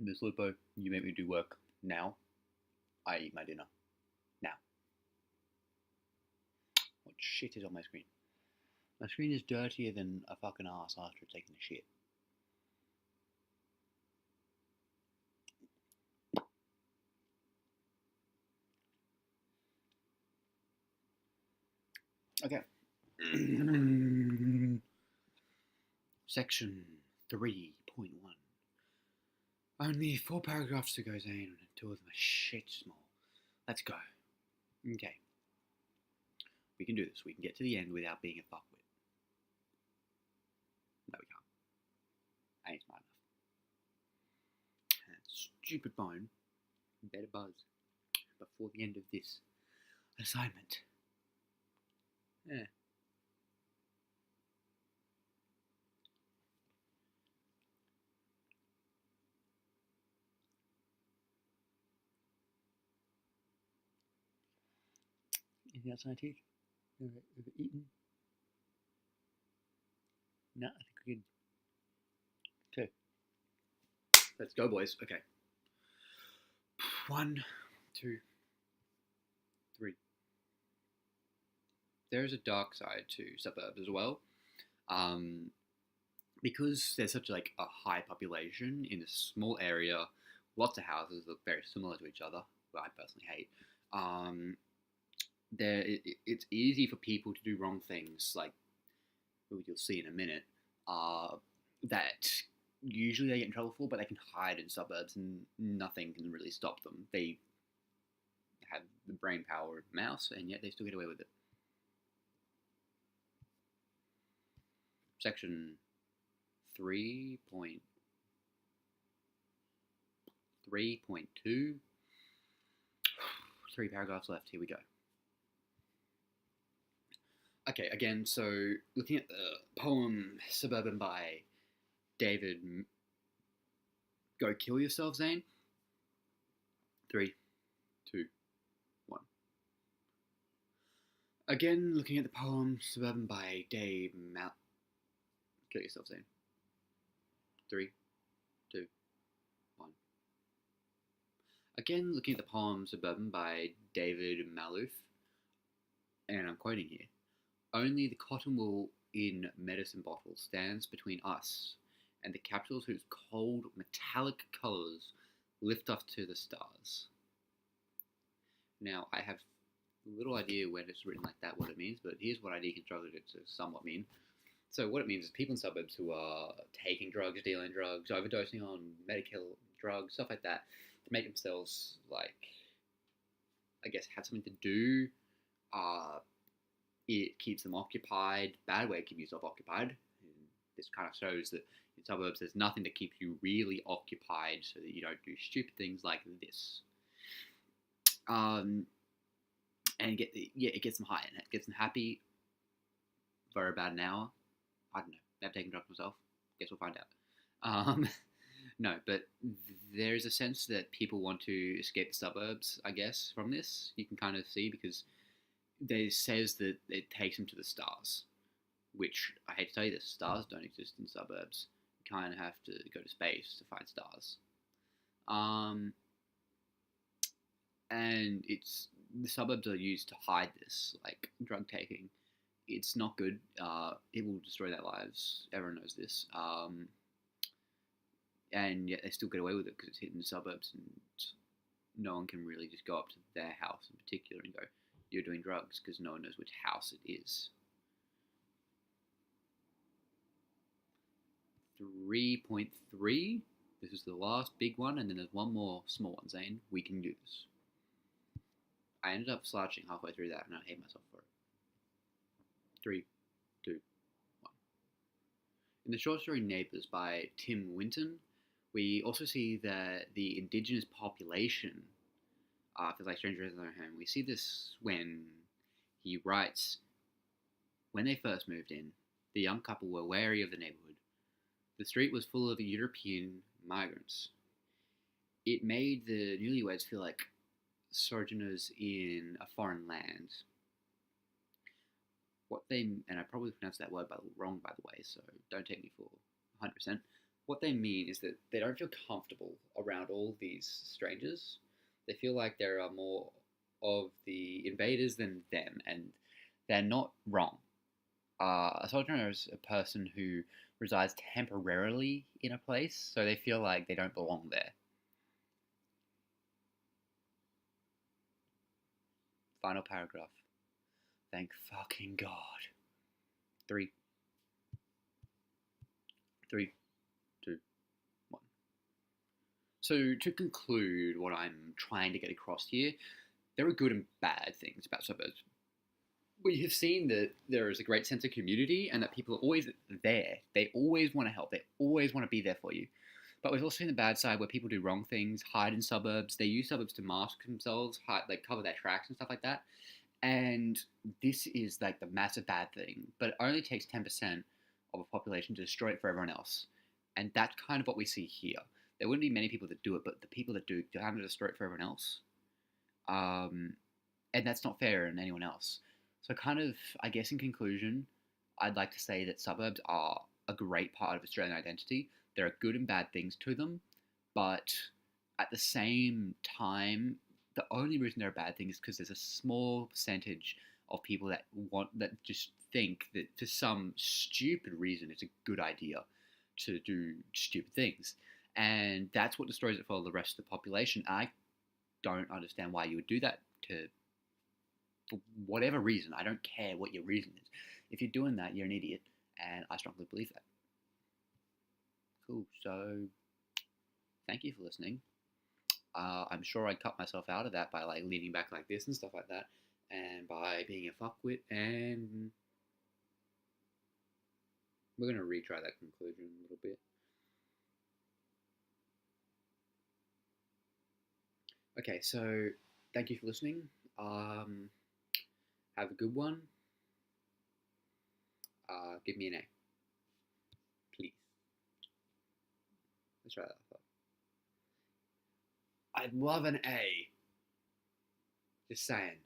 Miss Lupo, you make me do work now. I eat my dinner. Now. What shit is on my screen? My screen is dirtier than a fucking ass after taking a shit. Okay. Section 3.1. Only 4 paragraphs to go, Zane, and 2 of them are shit small. Let's go. Okay. We can do this. We can get to the end without being a fuckwit. No, we can't. I ain't smart enough. That stupid phone better buzz before the end of this assignment. Yeah. Anything else on my teeth? Have eaten? No, I think we're good. Okay. Let's go, boys. Okay. 1, 2, 3. There is a dark side to suburbs as well. Because there's such like a high population in a small area, lots of houses look very similar to each other, but I personally hate. It's easy for people to do wrong things, like you'll see in a minute, that usually they get in trouble for, but they can hide in suburbs and nothing can really stop them. They have the brain power of a mouse, and yet they still get away with it. Section 3.3.2. 3 paragraphs left. Here we go. Okay, again, so looking at the poem Suburban by David. Go kill yourself, Zane. 3, 2, 1. Again, looking at the poem Suburban by Dave Mal. Kill yourself, Zane. 3, 2, 1. Again, looking at the poem Suburban by David Malouf, and I'm quoting here, only the cotton wool in medicine bottles stands between us and the capsules whose cold metallic colours lift us to the stars. Now, I have little idea when it's written like that what it means, but here's what I deconstructed it to somewhat mean. So what it means is people in suburbs who are taking drugs, dealing drugs, overdosing on medical drugs, stuff like that, to make themselves, like, I guess, have something to do. It keeps them occupied. Bad way to keep yourself occupied. And this kind of shows that in suburbs there's nothing to keep you really occupied so that you don't do stupid things like this. And it gets them high and it gets them happy for about an hour. I don't know. I've taken drugs myself. Guess we'll find out. No, but there is a sense that people want to escape the suburbs, I guess, from this. You can kind of see because it says that it takes them to the stars, which I hate to tell you this, stars don't exist in suburbs. You kind of have to go to space to find stars. And the suburbs are used to hide this, like drug taking. It's not good. It will destroy their lives. Everyone knows this. And yet they still get away with it because it's hidden in the suburbs, and no one can really just go up to their house in particular and go, "You're doing drugs," because no one knows which house it is. 3.3. This is the last big one, and then there's one more small one, Zane. We can do this. I ended up slouching halfway through that, and I hate myself for it. 3, 2, 1. In the short story Neighbours by Tim Winton, we also see that the indigenous population feels like strangers in their home. We see this when he writes, when they first moved in, the young couple were wary of the neighbourhood. The street was full of European migrants. It made the newlyweds feel like sojourners in a foreign land. And I probably pronounced that word wrong, by the way, so don't take me for 100%. What they mean is that they don't feel comfortable around all these strangers. They feel like there are more of the invaders than them, and they're not wrong. A sojourner is a person who resides temporarily in a place, so they feel like they don't belong there. Final paragraph. Thank fucking God. Three, three, two, one. So, to conclude what I'm trying to get across here, there are good and bad things about suburbs. We have seen that there is a great sense of community and that people are always there. They always want to help. They always want to be there for you. But we've also seen the bad side where people do wrong things, hide in suburbs. They use suburbs to mask themselves, hide, like cover their tracks and stuff like that. And this is like the massive bad thing. But it only takes 10% of a population to destroy it for everyone else. And that's kind of what we see here. There wouldn't be many people that do it, but the people that do have to destroy it for everyone else. And that's not fair on anyone else. So, kind of, I guess, in conclusion, I'd like to say that suburbs are a great part of Australian identity. There are good and bad things to them, but at the same time, the only reason they're a bad thing is because there's a small percentage of people that just think that for some stupid reason it's a good idea to do stupid things, and that's what destroys it for the rest of the population. I don't understand why you would do that to for whatever reason. I don't care what your reason is. If you're doing that, you're an idiot, and I strongly believe that. Cool. So, thank you for listening. I'm sure I cut myself out of that by like leaning back like this and stuff like that, and by being a fuckwit. And we're gonna retry that conclusion a little bit. Okay, so thank you for listening. Have a good one. Give me an A, please. Let's try that. I'd love an A. Just saying.